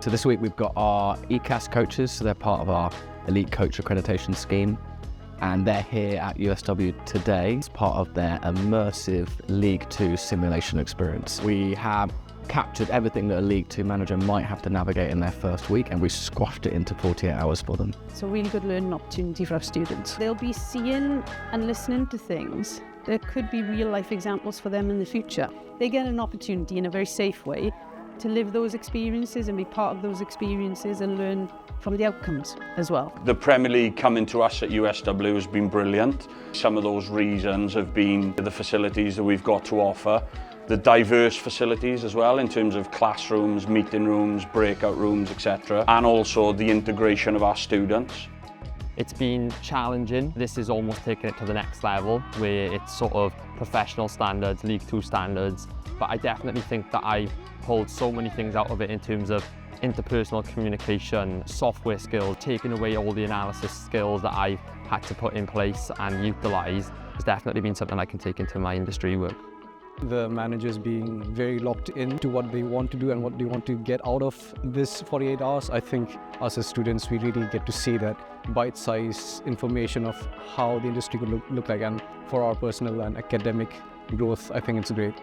So this week we've got our ECAS coaches, so they're part of our Elite Coach Accreditation Scheme, and they're here at USW today as part of their immersive League 2 simulation experience. We have captured everything that a League 2 manager might have to navigate in their first week, and we squashed it into 48 hours for them. It's a really good learning opportunity for our students. They'll be seeing and listening to things that could be real life examples for them in the future. They get an opportunity in a very safe way to live those experiences and be part of those experiences and learn from the outcomes as well. The Premier League coming to us at USW has been brilliant. Some of those reasons have been the facilities that we've got to offer, the diverse facilities as well in terms of classrooms, meeting rooms, breakout rooms, etc. And also the integration of our students. It's been challenging. This is almost taking it to the next level where it's sort of professional standards, League 2 standards. But I definitely think that I pulled so many things out of it in terms of interpersonal communication, software skills, taking away all the analysis skills that I've had to put in place and utilise. Has definitely been something I can take into my industry work. The managers being very locked into what they want to do and what they want to get out of this 48 hours. I think us as students, we really get to see that bite-sized information of how the industry could look like, and for our personal and academic growth, I think it's great.